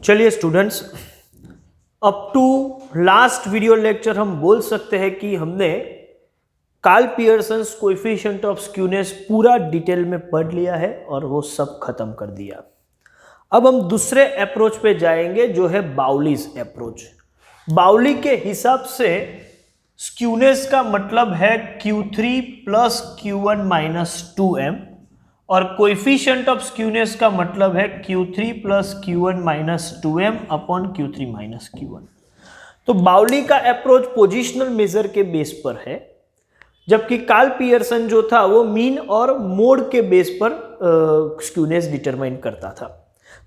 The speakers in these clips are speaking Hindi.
चलिए students, up to last video lecture हम बोल सकते हैं कि हमने Karl Pearson's coefficient of skewness पूरा डिटेल में पढ़ लिया है और वो सब खत्म कर दिया। अब हम दूसरे अप्रोच पे जाएंगे जो है बाउलीज अप्रोच। बाउली के हिसाब से स्क्यूनेस का मतलब है Q3 plus Q1 minus 2m और कोएफिशिएंट ऑफ स्क्यूनेस का मतलब है Q3 plus Q1 minus 2m upon Q3 minus Q1। तो बाउली का अप्रोच पोजिशनल मेजर के बेस पर है, जबकि कार्ल पियर्सन जो था वो मीन और मोड के बेस पर स्क्यूनेस डिटरमाइन करता था।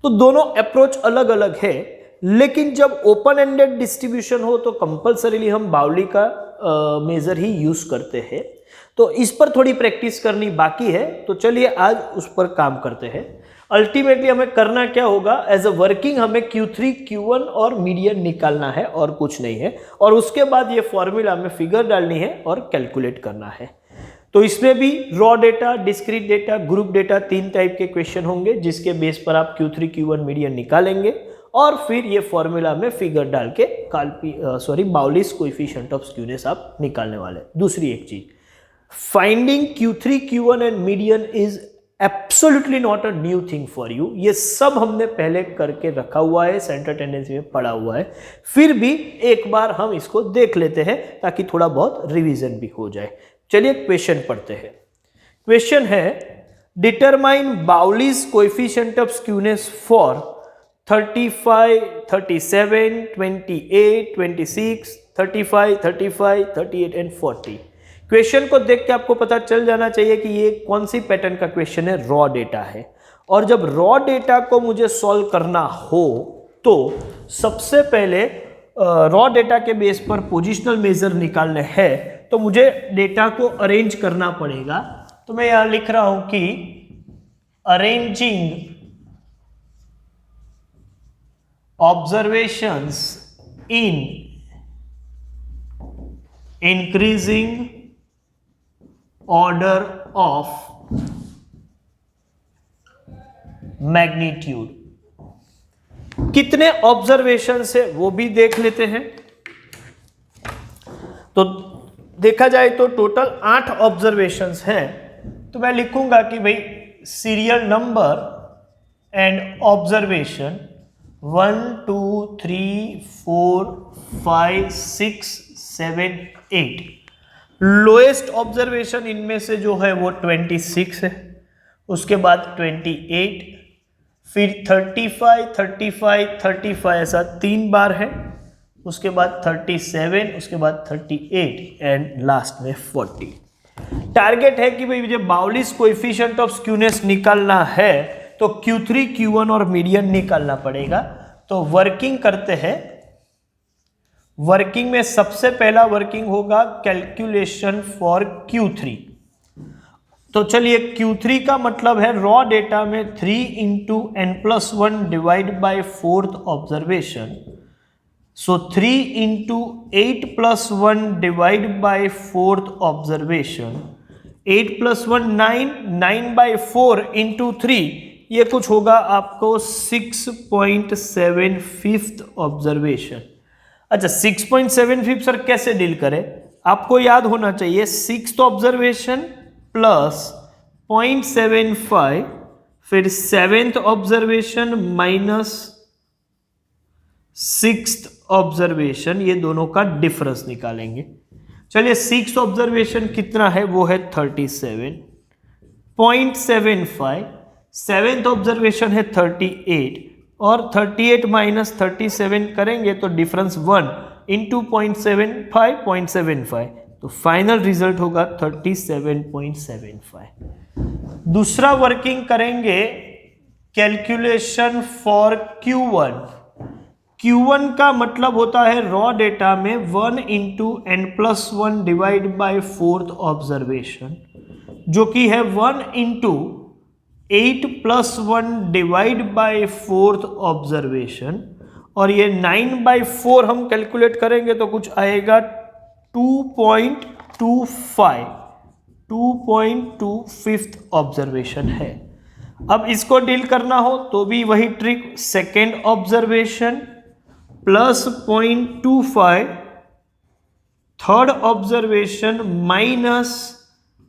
तो दोनों अप्रोच अलग अलग है, लेकिन जब ओपन एंडेड डिस्ट्रीब्यूशन हो तो कंपलसरीली हम बाउली का मेजर ही यूज करते हैं। तो इस पर थोड़ी प्रैक्टिस करनी बाकी है, तो चलिए आज उस पर काम करते हैं। अल्टीमेटली हमें करना क्या होगा, एज अ वर्किंग हमें Q3 Q1 और मीडियन निकालना है और कुछ नहीं है, और उसके बाद ये फॉर्मूला में फिगर डालनी है और कैलकुलेट करना है। तो इसमें भी raw data, discrete data, group data, तीन टाइप के क्वेश्चन होंगे जिसके बेस पर आप Q3 Q1 मीडियन निकालेंगे और फिर ये फॉर्मूला में फिगर डाल के बाउलीज कोएफिशिएंट ऑफ स्क्यूनेस आप निकालने वाले। दूसरी एक चीज, finding Q3 Q1 and median is absolutely not a new thing for you. ये सब हमने पहले करके रखा हुआ है, सेंटर टेंडेंसी में पढ़ा हुआ है, फिर भी एक बार हम इसको देख लेते हैं ताकि थोड़ा बहुत रिवीजन भी हो जाए। चलिए क्वेश्चन पढ़ते हैं। क्वेश्चन है, determine Bowley's coefficient of skewness for 35, 37, 28, 26, 35, 35, 38 and 40। Question को देख के आपको पता चल जाना चाहिए कि ये कौन सी पैटर्न का क्वेश्चन है, रॉ डेटा है। और जब रॉ डेटा को मुझे सॉल्व करना हो तो सबसे पहले रॉ डेटा के बेस पर पोजिशनल मेजर निकालने हैं, तो मुझे डेटा को अरेंज करना पड़ेगा। तो मैं यहां लिख रहा हूं कि arranging observations in increasing order of magnitude। कितने ऑब्जर्वेशंस है वो भी देख लेते हैं। तो देखा जाए तो टोटल 8 ऑब्जर्वेशंस हैं। तो मैं लिखूंगा कि भाई serial number and observation 1 2 3 4 5 6 7 8। Lowest observation इनमें से जो है वो 26 है, उसके बाद 28, फिर 35 35 35 ऐसा 3 बार है, उसके बाद 37, उसके बाद 38 एंड लास्ट में 40। टारगेट है कि भाई मुझे बाउलीज कोएफिशिएंट ऑफ स्क्यूनेस निकालना है तो Q3 Q1 और मीडियन निकालना पड़ेगा। तो वर्किंग करते हैं। वर्किंग में सबसे पहला वर्किंग होगा कैलकुलेशन फॉर Q3। तो चलिए Q3 का मतलब है रॉ डेटा में 3 into n+1 divide by 4th observation. So 3 into 8+1 divide by 4th observation. 8 + 1 9, 9/4 into 3, ये कुछ होगा आपको 6.75 ऑब्जर्वेशन। अच्छा, 6.75 सर कैसे डील करें? आपको याद होना चाहिए 6th ऑब्जर्वेशन प्लस 0.75, फिर 7th observation minus 6th observation, ये दोनों का डिफरेंस निकालेंगे। चलिए 6th ऑब्जर्वेशन कितना है, वो है 37.75, 7th ऑब्जर्वेशन है 38, और 38 माइनस 37 करेंगे तो डिफरेंस 1 इंटू 0.75 0.75, तो फाइनल रिजल्ट होगा 37.75। दूसरा वर्किंग करेंगे कैलकुलेशन फॉर Q1। Q1 का मतलब होता है रॉ डेटा में 1 into n+1 divide by 4th observation, जो कि है 1 into 8+1 divide by 4th observation, और ये 9/4 हम कैलकुलेट करेंगे तो कुछ आएगा 2.25 ऑब्जर्वेशन है। अब इसको डील करना हो तो भी वही trick, second observation plus 0.25, third observation minus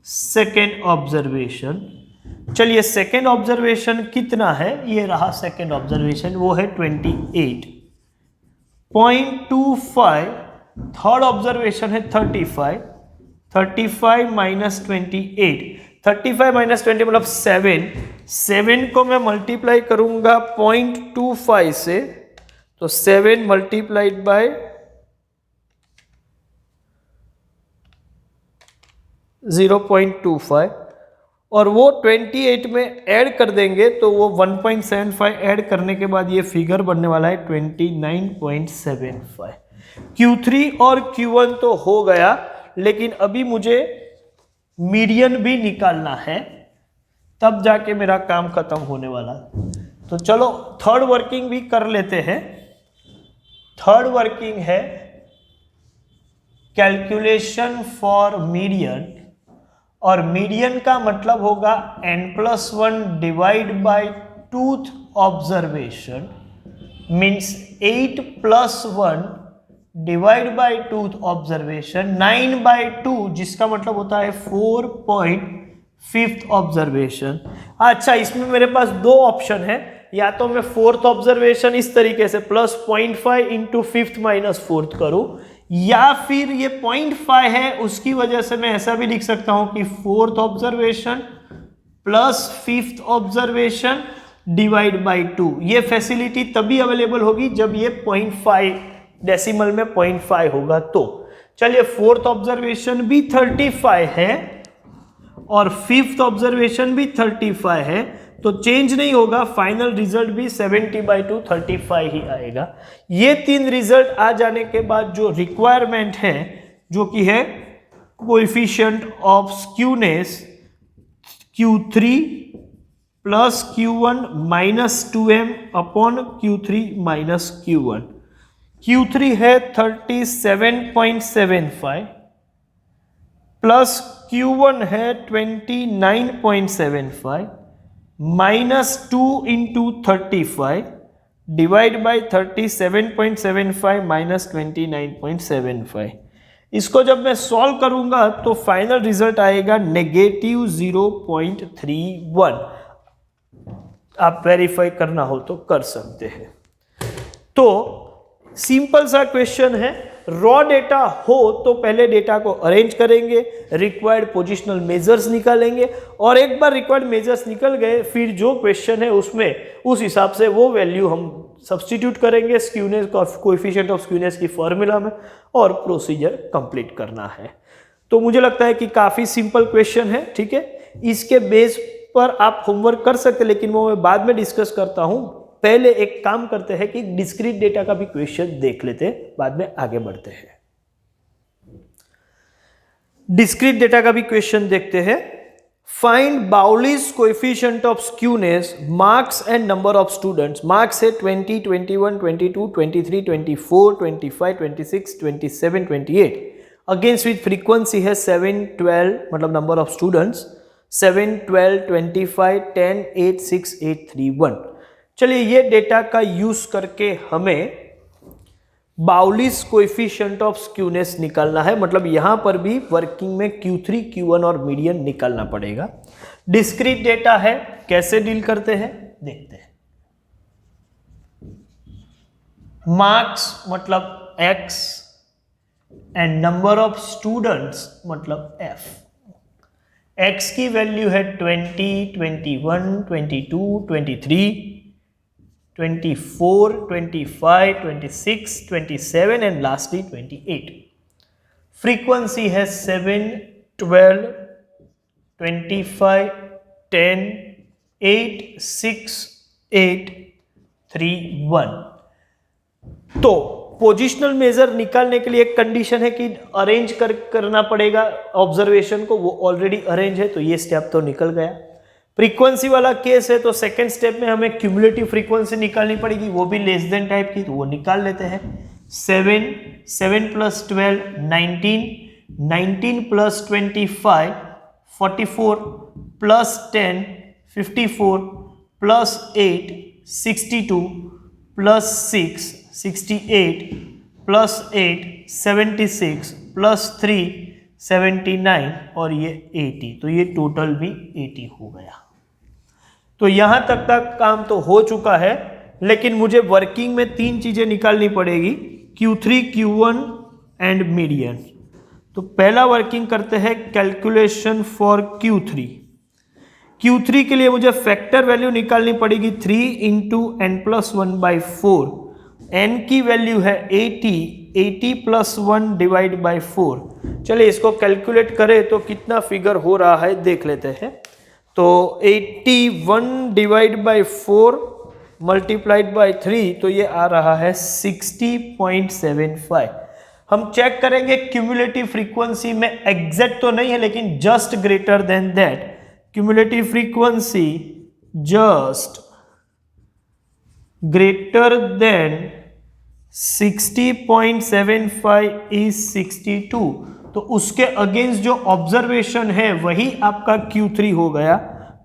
second observation. चलिए सेकेंड ऑब्जर्वेशन कितना है, ये रहा सेकेंड ऑब्जर्वेशन, वो है 28.25, थर्ड ऑब्जर्वेशन है 35, 35 माइनस 28, 35 माइनस 20 मतलब 7 को मैं मल्टीप्लाई करूंगा 0.25 से, तो 7 मल्टीप्लाइड बाय 0.25 और वो 28 में ऐड कर देंगे तो वो 1.75 ऐड करने के बाद ये फिगर बनने वाला है 29.75। Q3 और Q1 तो हो गया, लेकिन अभी मुझे मीडियन भी निकालना है, तब जाके मेरा काम खत्म होने वाला है। तो चलो थर्ड वर्किंग भी कर लेते हैं। थर्ड वर्किंग है कैलकुलेशन फॉर मीडियन, और मीडियन का मतलब होगा n+1 divide by tooth observation, means 8+1 divide by tooth observation, 9/2 जिसका मतलब होता है 4.5 ऑब्जर्वेशन। अच्छा, इसमें मेरे पास दो ऑप्शन है, या तो मैं फोर्थ ऑब्जर्वेशन इस तरीके से plus 0.5 into fifth minus fourth करूं, या फिर ये 0.5 है उसकी वजह से मैं ऐसा भी लिख सकता हूं कि fourth observation plus fifth observation divide by 2। ये फैसिलिटी तभी अवेलेबल होगी जब ये 0.5 डेसिमल में 0.5 होगा। तो चलिए फोर्थ ऑब्जर्वेशन भी 35 है और फिफ्थ ऑब्जर्वेशन भी 35 है, तो चेंज नहीं होगा, फाइनल रिजल्ट भी 70/2 35 ही आएगा। ये तीन रिजल्ट आ जाने के बाद जो रिक्वायरमेंट है, जो कि है coefficient of skewness Q3 plus Q1 minus 2m upon Q3 minus Q1। Q3 है 37.75 प्लस Q1 है 29.75 minus 2 into 35 divide by 37.75 minus 29.75। इसको जब मैं सॉल्व करूंगा तो फाइनल रिजल्ट आएगा -0.31। आप वेरीफाई करना हो तो कर सकते हैं। तो सिंपल सा क्वेश्चन है, रॉ डेटा हो तो पहले डेटा को अरेंज करेंगे, रिक्वायर्ड पोजिशनल मेजर्स निकालेंगे, और एक बार रिक्वायर्ड मेजर्स निकल गए फिर जो क्वेश्चन है उसमें उस हिसाब से वो वैल्यू हम सब्स्टिट्यूट करेंगे स्क्यूनेस कोएफिशिएंट ऑफ स्क्यूनेस की फॉर्मूला में, और प्रोसीजर कंप्लीट करना है। तो मुझे लगता है कि काफ़ी सिंपल क्वेश्चन है, ठीक है। इसके बेस पर आप होमवर्क कर सकते हैं, लेकिन वो मैं बाद में डिस्कस करता हूँ। पहले एक काम करते हैं कि डिस्क्रीट डेटा का भी क्वेश्चन देख लेते हैं, बाद में आगे बढ़ते हैं। डिस्क्रीट डेटा का भी क्वेश्चन देखते हैं। Find Bowley's coefficient of skewness, marks and number of students. Marks है 20, 21, 22, 23, 24, 25, 26, 27, 28। अगेंस्ट विथ फ्रीक्वेंसी है 7, 12 मतलब नंबर ऑफ स्टूडेंट्स 7, 12, 25, 10, 8, 6, 8, 3, 1। चलिए ये डेटा का यूज करके हमें बाउलीज कोएफिशिएंट ऑफ स्क्यूनेस निकालना है, मतलब यहां पर भी वर्किंग में Q3, Q1 और मीडियन निकालना पड़ेगा। डिस्क्रीट डेटा है, कैसे डील करते हैं देखते हैं। मार्क्स मतलब X and number of students मतलब F। X की वैल्यू है 20, 21, 22, 23, 24, 25, 26, 27 एंड लास्टली 28। फ्रीक्वेंसी है 7, 12, 25, 10, 8, 6, 8, 3, 1। तो पोजिशनल मेजर निकालने के लिए एक कंडीशन है कि अरेंज करना पड़ेगा ऑब्जर्वेशन को, वो ऑलरेडी अरेंज है तो ये स्टेप तो निकल गया। फ्रीक्वेंसी वाला केस है तो सेकेंड स्टेप में हमें क्यूमुलेटिव फ्रीक्वेंसी निकालनी पड़ेगी, वो भी लेस देन टाइप की, तो वो निकाल लेते हैं। 7, 7 + 12 19, 19 + 25 44 + 10 54 प्लस 8 62 प्लस 6 68 प्लस 8 76 प्लस 3 79 और ये 80, तो ये टोटल भी 80 हो गया। तो यहां तक काम तो हो चुका है, लेकिन मुझे वर्किंग में 3 चीजें निकालनी पड़ेगी, Q3 Q1 एंड मीडियन। तो पहला वर्किंग करते हैं कैलकुलेशन फॉर Q3। Q3 के लिए मुझे फैक्टर वैल्यू निकालनी पड़ेगी 3 इंटू n प्लस 1/4। n की वैल्यू है 80 प्लस 1 डिवाइड बाई 4। चलिए इसको कैलकुलेट करें तो कितना फिगर हो रहा है देख लेते हैं। तो 81 डिवाइड बाई 4 मल्टीप्लाइड बाई 3, तो ये आ रहा है 60.75। हम चेक करेंगे क्यूमुलेटिव फ्रीक्वेंसी में, एग्जैक्ट तो नहीं है लेकिन just greater than that. Cumulative frequency just greater than 60.75 is 62। तो उसके अगेंस्ट जो ऑब्जर्वेशन है वही आपका Q3 हो गया।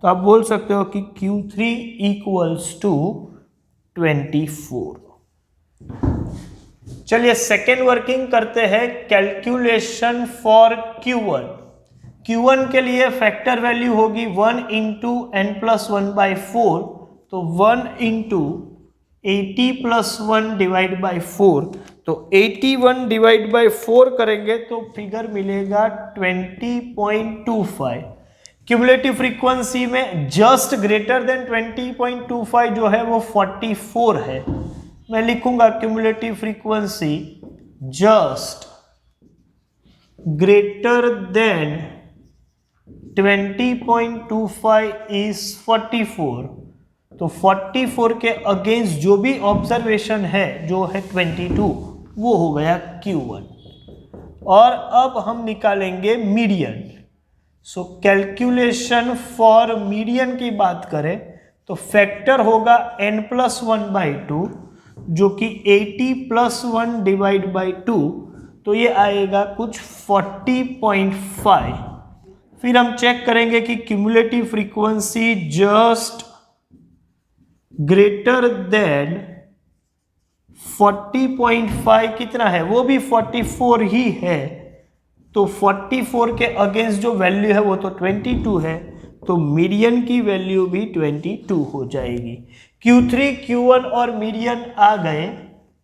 तो आप बोल सकते हो कि Q3 इक्वल्स टू 24। चलिए सेकेंड वर्किंग करते हैं, कैलकुलेशन फॉर Q1। Q1 के लिए फैक्टर वैल्यू होगी 1 इंटू n प्लस 1/4। तो 1 इंटू 80 प्लस 1 डिवाइड बाई 4। तो 81 डिवाइड बाई 4 करेंगे तो फिगर मिलेगा 20.25। क्यूमुलेटिव फ्रीक्वेंसी में जस्ट ग्रेटर देन 20.25 जो है वो 44 है। मैं लिखूंगा cumulative frequency just greater than 20.25 is 44। तो 44 के अगेंस्ट जो भी ऑब्जर्वेशन है जो है 22, वो हो गया Q1। और अब हम निकालेंगे median. So calculation for median की बात करें तो फैक्टर होगा n प्लस 1/2 जो कि 80 प्लस 1 डिवाइड बाई 2। तो ये आएगा कुछ 40.5। फिर हम चेक करेंगे कि cumulative frequency just greater than 40.5 कितना है, वो भी 44 ही है। तो 44 के अगेंस्ट जो वैल्यू है वो तो 22 है, तो मीडियन की वैल्यू भी 22 हो जाएगी। Q3 Q1 और मीडियन आ गए।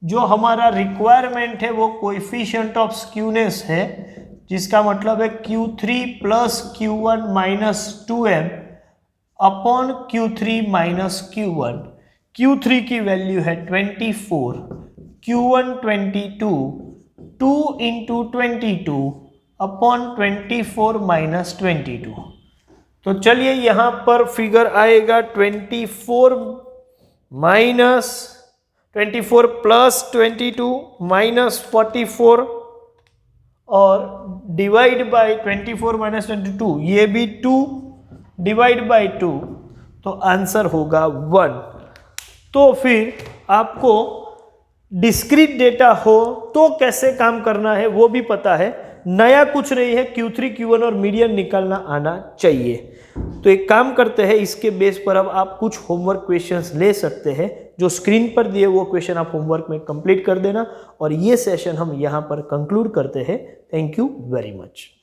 जो हमारा रिक्वायरमेंट है वो कोएफिशिएंट ऑफ स्क्यूनेस है, जिसका मतलब है Q3 plus Q1 minus 2m upon Q3 minus Q1। Q3 की वैल्यू है 24, Q1 22, 2 इंटू 22 अपॉन 24 माइनस 22। तो चलिए यहां पर फिगर आएगा 24 माइनस 24 प्लस 22 माइनस 44 और डिवाइड बाय 24 माइनस 22, ये भी 2 डिवाइड बाय 2, तो आंसर होगा 1। तो फिर आपको डिस्क्रीट डेटा हो तो कैसे काम करना है वो भी पता है, नया कुछ नहीं है, Q3 Q1 और मीडियन निकालना आना चाहिए। तो एक काम करते हैं, इसके बेस पर अब आप कुछ होमवर्क क्वेश्चंस ले सकते हैं, जो स्क्रीन पर दिए वो क्वेश्चन आप होमवर्क में कंप्लीट कर देना। और ये सेशन हम यहाँ पर कंक्लूड करते हैं। Thank you very much.